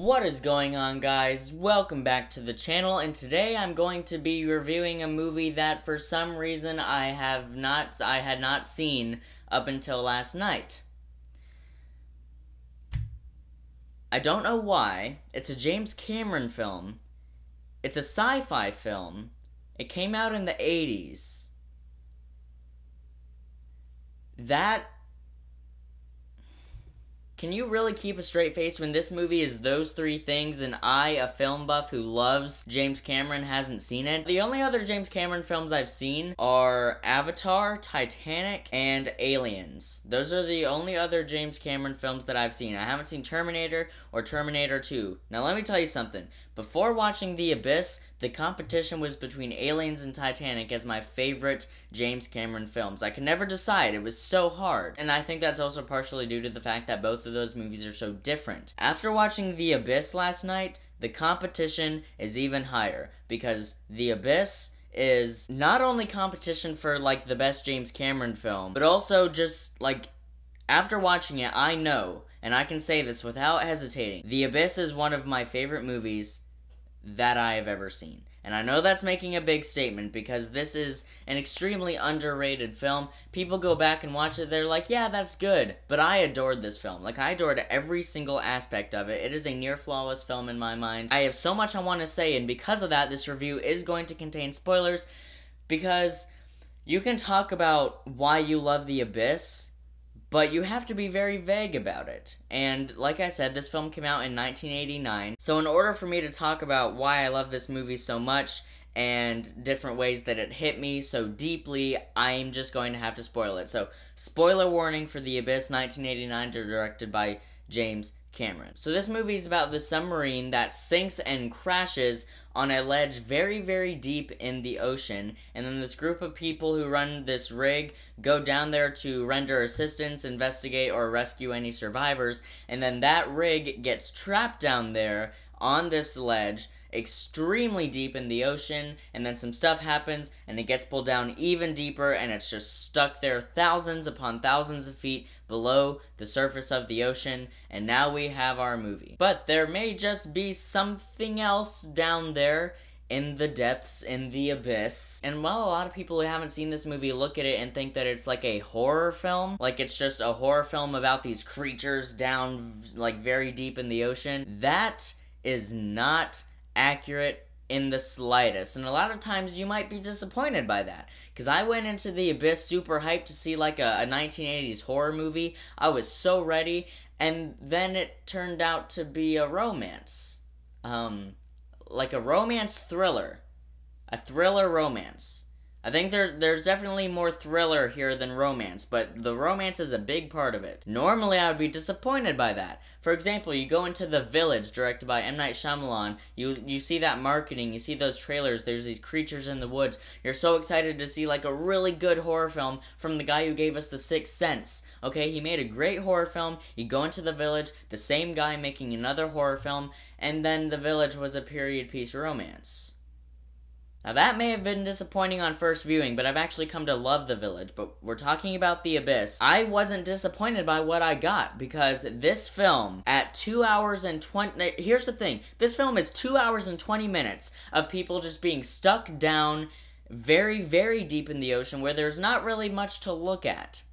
What is going on, guys? Welcome back to the channel, and today I'm going to be reviewing a movie that for some reason I had not seen up until last night. I don't know why. It's a James Cameron film. It's a sci-fi film. It came out in the 80s. Can you really keep a straight face when this movie is those three things and I, a film buff who loves James Cameron, hasn't seen it? The only other James Cameron films I've seen are Avatar, Titanic, and Aliens. Those are the only other James Cameron films that I've seen. I haven't seen Terminator or Terminator 2. Now let me tell you something. Before watching The Abyss, the competition was between Aliens and Titanic as my favorite James Cameron films. I could never decide. It was so hard. And I think that's also partially due to the fact that both of those movies are so different. After watching The Abyss last night, the competition is even higher. Because The Abyss is not only competition for, like, the best James Cameron film, but also just, like, after watching it, I know, and I can say this without hesitating, The Abyss is one of my favorite movies that I have ever seen. And I know that's making a big statement because this is an extremely underrated film. People go back and watch it, they're like, yeah, that's good. But I adored this film. Like, I adored every single aspect of it. It is a near-flawless film in my mind. I have so much I want to say, and because of that, this review is going to contain spoilers, because you can talk about why you love The Abyss, but you have to be very vague about it. And like I said, this film came out in 1989. So in order for me to talk about why I love this movie so much and different ways that it hit me so deeply, I'm just going to have to spoil it. So, spoiler warning for The Abyss, 1989, directed by James Cameron. So this movie is about the submarine that sinks and crashes on a ledge very, very deep in the ocean, and then this group of people who run this rig go down there to render assistance, investigate, or rescue any survivors, and then that rig gets trapped down there on this ledge extremely deep in the ocean, and then some stuff happens, and it gets pulled down even deeper, and it's just stuck there thousands upon thousands of feet below the surface of the ocean, and now we have our movie. But there may just be something else down there in the depths, in the abyss. And while a lot of people who haven't seen this movie look at it and think that it's like a horror film, like it's just a horror film about these creatures down, like, very deep in the ocean, that is not accurate in the slightest, and a lot of times you might be disappointed by that, because I went into The Abyss super hyped to see like a 1980s horror movie. I was so ready, and then it turned out to be a romance, like a romance thriller, a thriller romance. I think there's definitely more thriller here than romance, but the romance is a big part of it. Normally, I would be disappointed by that. For example, you go into The Village, directed by M. Night Shyamalan, you see that marketing, you see those trailers, there's these creatures in the woods, you're so excited to see, like, a really good horror film from the guy who gave us The Sixth Sense. Okay, he made a great horror film, you go into The Village, the same guy making another horror film, and then The Village was a period piece romance. Now that may have been disappointing on first viewing, but I've actually come to love The Village, but we're talking about The Abyss. I wasn't disappointed by what I got, because this film, at 2 hours and 20... Here's the thing, this film is 2 hours and 20 minutes of people just being stuck down very, very deep in the ocean where there's not really much to look at.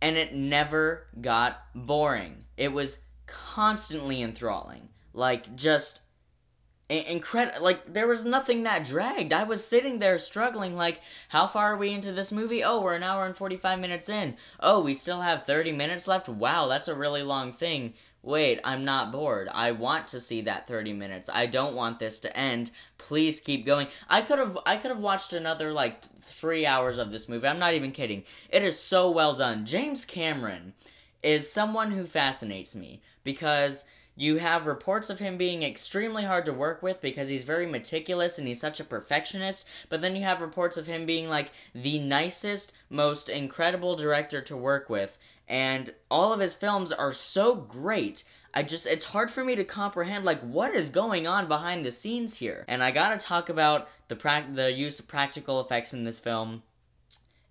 And it never got boring. It was constantly enthralling. Like, just incredible. Like, there was nothing that dragged. I was sitting there struggling, like, how far are we into this movie? Oh, we're an hour and 45 minutes in. Oh, we still have 30 minutes left? Wow, that's a really long thing. Wait, I'm not bored. I want to see that 30 minutes. I don't want this to end. Please keep going. I could have watched another, like, 3 hours of this movie. I'm not even kidding. It is so well done. James Cameron is someone who fascinates me, because you have reports of him being extremely hard to work with because he's very meticulous and he's such a perfectionist, but then you have reports of him being, like, the nicest, most incredible director to work with, and all of his films are so great. It's hard for me to comprehend, like, what is going on behind the scenes here. And I gotta talk about the use of practical effects in this film.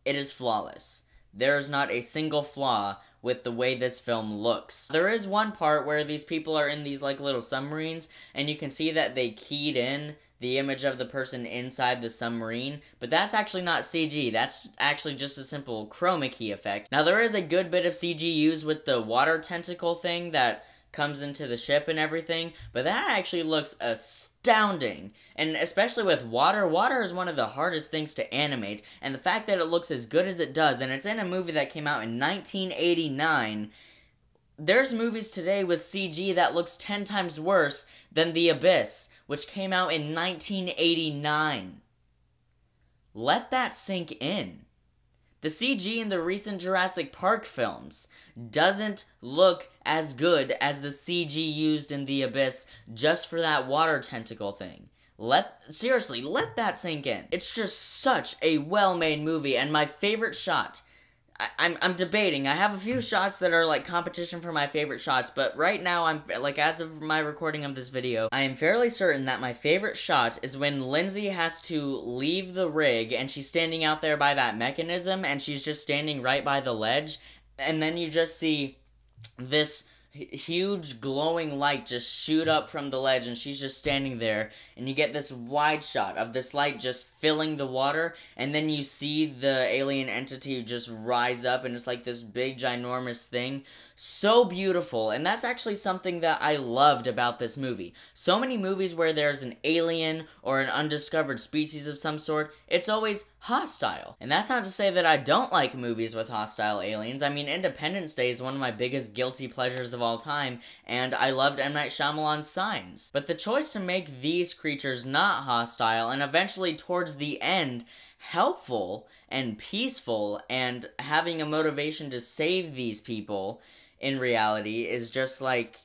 It is flawless. There is not a single flaw with the way this film looks. There is one part where these people are in these like little submarines, and you can see that they keyed in the image of the person inside the submarine, but that's actually not CG. That's actually just a simple chroma key effect. Now, there is a good bit of CG used with the water tentacle thing that comes into the ship and everything, but that actually looks astounding. And especially with water, water is one of the hardest things to animate, and the fact that it looks as good as it does, and it's in a movie that came out in 1989, there's movies today with CG that looks 10 times worse than The Abyss, which came out in 1989. Let that sink in. The CG in the recent Jurassic Park films doesn't look as good as the CG used in The Abyss just for that water tentacle thing. Seriously, let that sink in. It's just such a well-made movie, and my favorite shot, I'm debating. I have a few shots that are like competition for my favorite shots, but right now I'm like, as of my recording of this video, I am fairly certain that my favorite shot is when Lindsay has to leave the rig and she's standing out there by that mechanism and she's just standing right by the ledge, and then you just see this huge glowing light just shoot up from the ledge and she's just standing there, and you get this wide shot of this light just filling the water, and then you see the alien entity just rise up and it's like this big ginormous thing. So beautiful, and that's actually something that I loved about this movie. So many movies where there's an alien or an undiscovered species of some sort, it's always hostile. And that's not to say that I don't like movies with hostile aliens. I mean, Independence Day is one of my biggest guilty pleasures of all time, and I loved M. Night Shyamalan's Signs. But the choice to make these creatures not hostile, and eventually towards the end, helpful and peaceful, and having a motivation to save these people, in reality, is just like,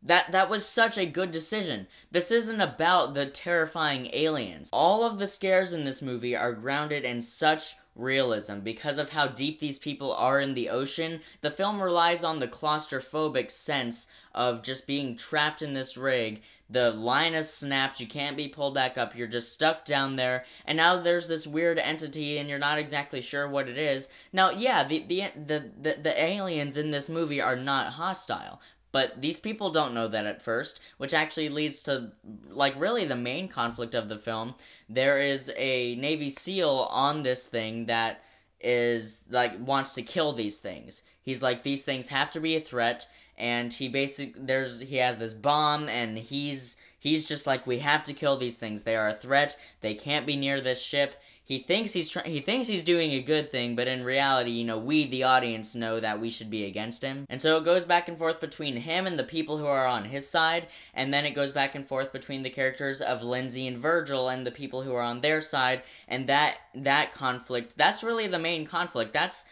that was such a good decision. This isn't about the terrifying aliens. All of the scares in this movie are grounded in such realism because of how deep these people are in the ocean. The film relies on the claustrophobic sense of just being trapped in this rig. The line is snapped, you can't be pulled back up, you're just stuck down there, and now there's this weird entity and you're not exactly sure what it is. Now, yeah, the aliens in this movie are not hostile, but these people don't know that at first, which actually leads to, like, really the main conflict of the film. There is a Navy SEAL on this thing that is, like, wants to kill these things. He's like, these things have to be a threat, and he has this bomb, and he's just like, we have to kill these things. They are a threat. They can't be near this ship. He thinks he's doing a good thing, but in reality, you know, we, the audience, know that we should be against him. And so it goes back and forth between him and the people who are on his side, and then it goes back and forth between the characters of Lindsay and Virgil and the people who are on their side, and that conflict, that's really the main conflict. That's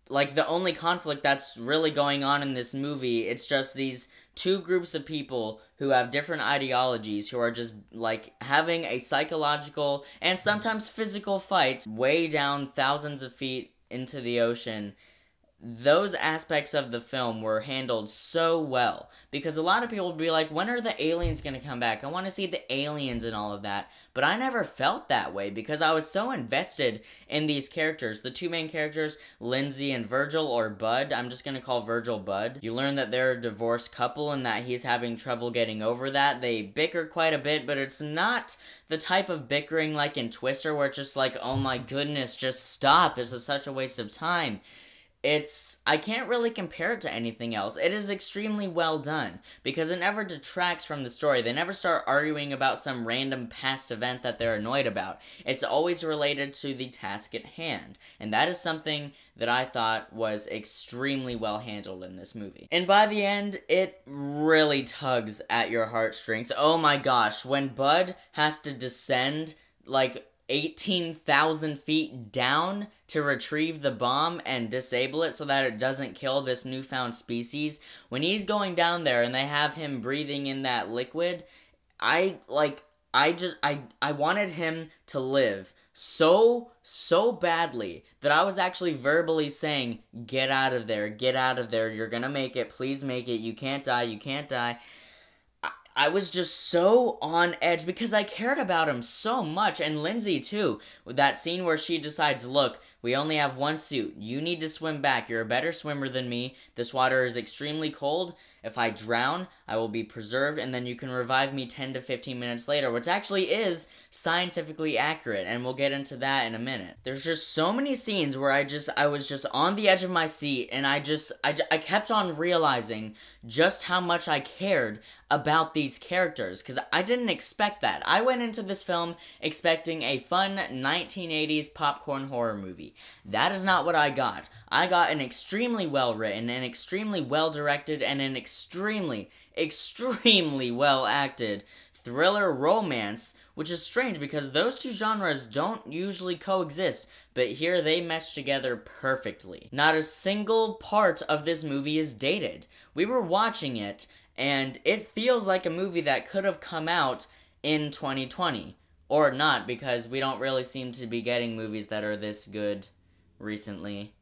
like the only conflict that's really going on in this movie. It's just these two groups of people who have different ideologies, who are just, like, having a psychological and sometimes physical fight way down thousands of feet into the ocean. Those aspects of the film were handled so well, because a lot of people would be like, when are the aliens gonna come back? I want to see the aliens and all of that. But I never felt that way, because I was so invested in these characters. The two main characters, Lindsay and Virgil, or Bud. I'm just gonna call Virgil Bud. You learn that they're a divorced couple and that he's having trouble getting over that. They bicker quite a bit, but it's not the type of bickering like in Twister, where it's just like, oh my goodness, just stop, this is such a waste of time. I can't really compare it to anything else. It is extremely well done, because it never detracts from the story. They never start arguing about some random past event that they're annoyed about. It's always related to the task at hand, and that is something that I thought was extremely well handled in this movie. And by the end, it really tugs at your heartstrings. Oh my gosh, when Bud has to descend, like, 18,000 feet down to retrieve the bomb and disable it so that it doesn't kill this newfound species. When he's going down there and they have him breathing in that liquid, I wanted him to live so badly that I was actually verbally saying, get out of there, you're gonna make it, please make it, you can't die. I was just so on edge because I cared about him so much, and Lindsay too, with that scene where she decides, look, We only have one suit. You need to swim back. You're a better swimmer than me. This water is extremely cold. If I drown, I will be preserved, and then you can revive me 10 to 15 minutes later, which actually is scientifically accurate, and we'll get into that in a minute. There's just so many scenes where I was just on the edge of my seat, and I kept on realizing just how much I cared about these characters, because I didn't expect that. I went into this film expecting a fun 1980s popcorn horror movie. That is not what I got. I got an extremely well written, an extremely well directed, and an extremely well acted thriller romance, which is strange because those two genres don't usually coexist, but here they mesh together perfectly. Not a single part of this movie is dated. We were watching it, and it feels like a movie that could have come out in 2020. Or not, because we don't really seem to be getting movies that are this good recently.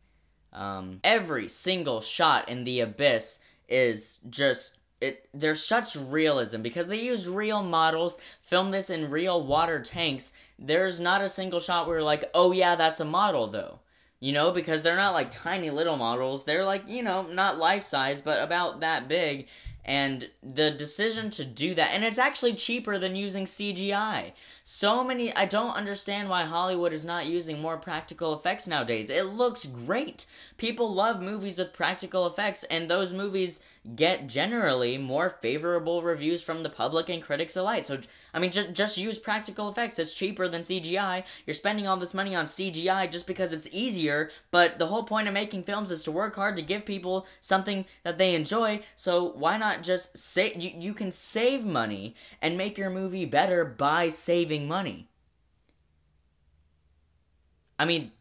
Every single shot in The Abyss is just... there's such realism, because they use real models, film this in real water tanks. There's not a single shot where you're like, oh yeah, that's a model though. You know, because they're not like tiny little models. They're like, you know, not life-size, but about that big. And the decision to do that, and it's actually cheaper than using CGI. I don't understand why Hollywood is not using more practical effects nowadays. It looks great. People love movies with practical effects, and those movies get generally more favorable reviews from the public and critics alike. So, I mean, just use practical effects. It's cheaper than CGI. You're spending all this money on CGI just because it's easier, but the whole point of making films is to work hard to give people something that they enjoy, so why not just you can save money and make your movie better by saving money. I mean,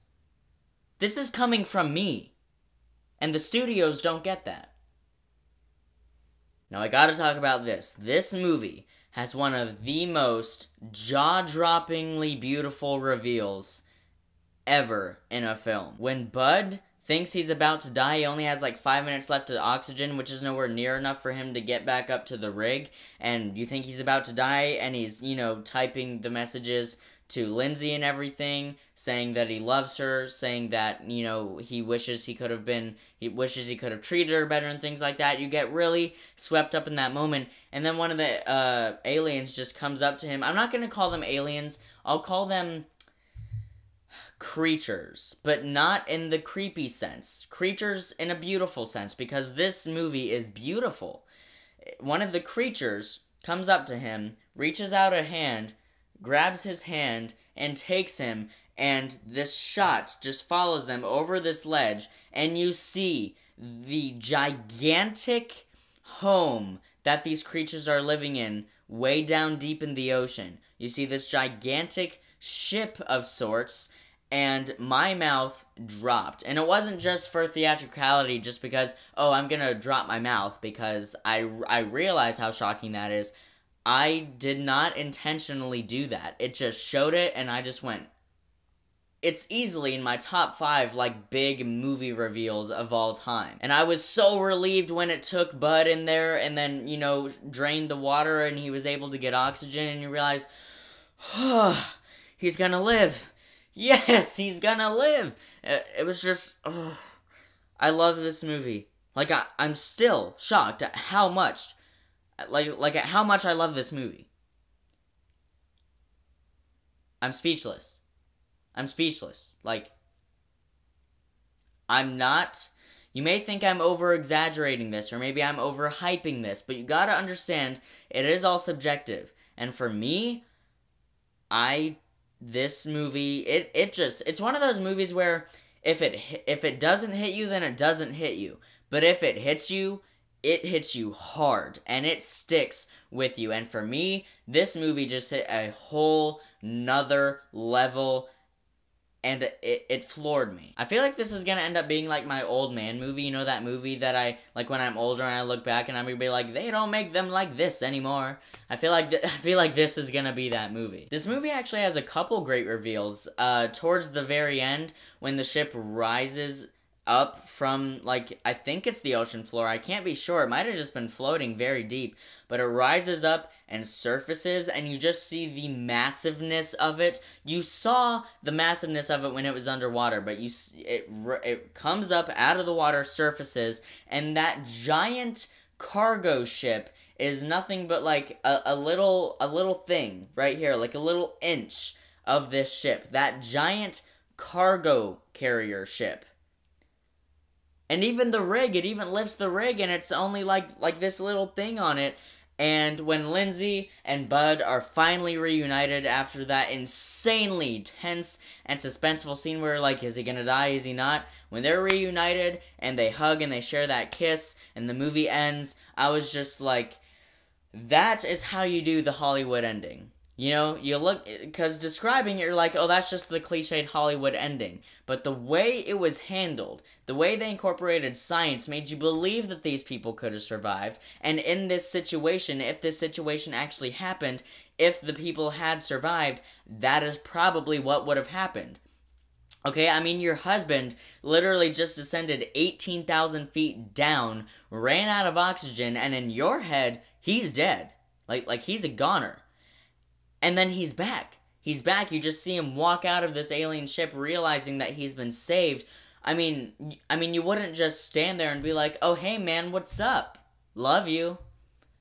this is coming from me, and the studios don't get that. Now I gotta talk about this. This movie has one of the most jaw-droppingly beautiful reveals ever in a film. When Bud thinks he's about to die, he only has like 5 minutes left of oxygen, which is nowhere near enough for him to get back up to the rig, and you think he's about to die, and he's, you know, typing the messages to Lindsay and everything, saying that he loves her, saying that, you know, he wishes he could have treated her better and things like that. You get really swept up in that moment, and then one of the aliens just comes up to him. I'm not going to call them aliens, I'll call them creatures, but not in the creepy sense. Creatures in a beautiful sense, because this movie is beautiful. One of the creatures comes up to him, reaches out a hand, grabs his hand, and takes him, and this shot just follows them over this ledge, and you see the gigantic home that these creatures are living in way down deep in the ocean. You see this gigantic ship of sorts, and my mouth dropped. And it wasn't just for theatricality, just because, oh, I'm gonna drop my mouth, because I realize how shocking that is. I did not intentionally do that. It just showed it, and I just went. It's easily in my top 5, like, big movie reveals of all time. And I was so relieved when it took Bud in there, and then, you know, drained the water, and he was able to get oxygen, and you realize, oh, he's gonna live. Yes, he's gonna live. It was just, oh, I love this movie. Like, I'm still shocked at how much... Like at how much I love this movie. I'm speechless. Like, I'm not... You may think I'm over-exaggerating this, or maybe I'm over-hyping this, but you gotta understand, it is all subjective. And for me, this movie, it's one of those movies where if it doesn't hit you, then it doesn't hit you. But if it hits you, it hits you hard, and it sticks with you. And for me, this movie just hit a whole nother level, and it floored me. I feel like this is gonna end up being like my old man movie, you know, that movie that I, like when I'm older and I look back and I'm gonna be like, they don't make them like this anymore. I feel like this is gonna be that movie. This movie actually has a couple great reveals. Towards the very end, when the ship rises up from, like, I think it's the ocean floor. I can't be sure. It might have just been floating very deep. But it rises up and surfaces, and you just see the massiveness of it. You saw the massiveness of it when it was underwater, but it comes up out of the water, surfaces, and that giant cargo ship is nothing but like a little thing right here, like a little inch of this ship. That giant cargo carrier ship. And even the rig, it even lifts the rig, and it's only like this little thing on it. And when Lindsay and Bud are finally reunited after that insanely tense and suspenseful scene where, like, is he gonna die, is he not? When they're reunited and they hug and they share that kiss and the movie ends, I was just like, that is how you do the Hollywood ending. You know, you look, because describing it, you're like, oh, that's just the cliched Hollywood ending. But the way it was handled, the way they incorporated science made you believe that these people could have survived. And in this situation, if this situation actually happened, if the people had survived, that is probably what would have happened. Okay, I mean, your husband literally just descended 18,000 feet down, ran out of oxygen, and in your head, he's dead. Like he's a goner. And then he's back. He's back. You just see him walk out of this alien ship realizing that he's been saved. I mean, you wouldn't just stand there and be like, oh, hey, man, what's up? Love you.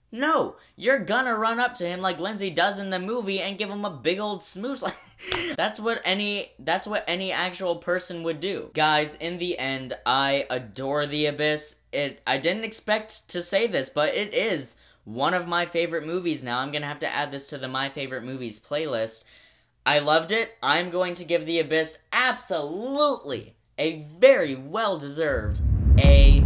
No, you're gonna run up to him like Lindsay does in the movie and give him a big old smooch. Like, that's what any actual person would do. Guys, in the end, I adore The Abyss. I didn't expect to say this, but it is one of my favorite movies now. I'm gonna have to add this to the My Favorite Movies playlist. I loved it. I'm going to give The Abyss absolutely a very well-deserved A+.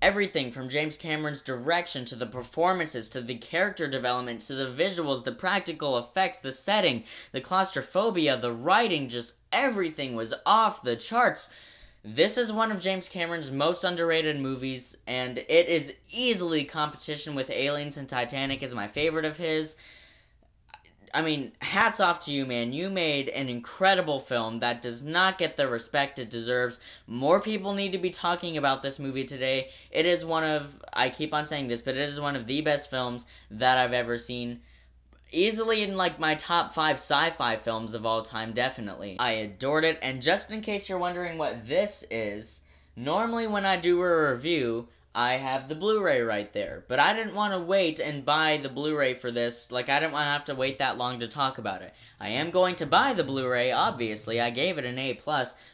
Everything from James Cameron's direction to the performances to the character development to the visuals, the practical effects, the setting, the claustrophobia, the writing, just everything was off the charts. This is one of James Cameron's most underrated movies, and it is easily competition with Aliens, and Titanic is my favorite of his. I mean, hats off to you, man. You made an incredible film that does not get the respect it deserves. More people need to be talking about this movie today. It is one of, I keep on saying this, but it is one of the best films that I've ever seen. Easily in, like, my top 5 sci-fi films of all time, definitely. I adored it, and just in case you're wondering what this is, normally when I do a review, I have the Blu-ray right there. But I didn't want to wait and buy the Blu-ray for this. Like, I didn't want to have to wait that long to talk about it. I am going to buy the Blu-ray, obviously. I gave it an A+.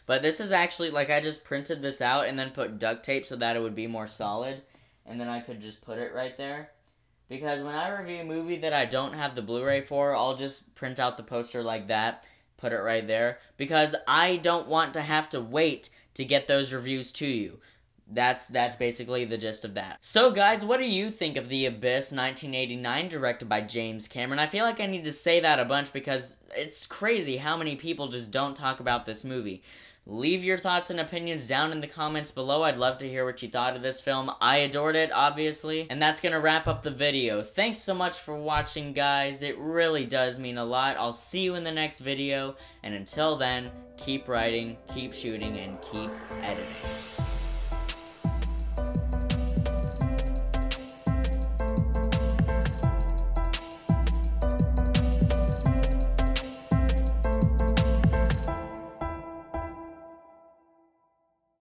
But this is actually, like, I just printed this out and then put duct tape so that it would be more solid. And then I could just put it right there. Because when I review a movie that I don't have the Blu-ray for, I'll just print out the poster like that, put it right there. Because I don't want to have to wait to get those reviews to you. That's basically the gist of that. So guys, what do you think of The Abyss 1989, directed by James Cameron? I feel like I need to say that a bunch because it's crazy how many people just don't talk about this movie. Leave your thoughts and opinions down in the comments below. I'd love to hear what you thought of this film. I adored it, obviously. And that's gonna wrap up the video. Thanks so much for watching, guys. It really does mean a lot. I'll see you in the next video. And until then, keep writing, keep shooting, and keep editing.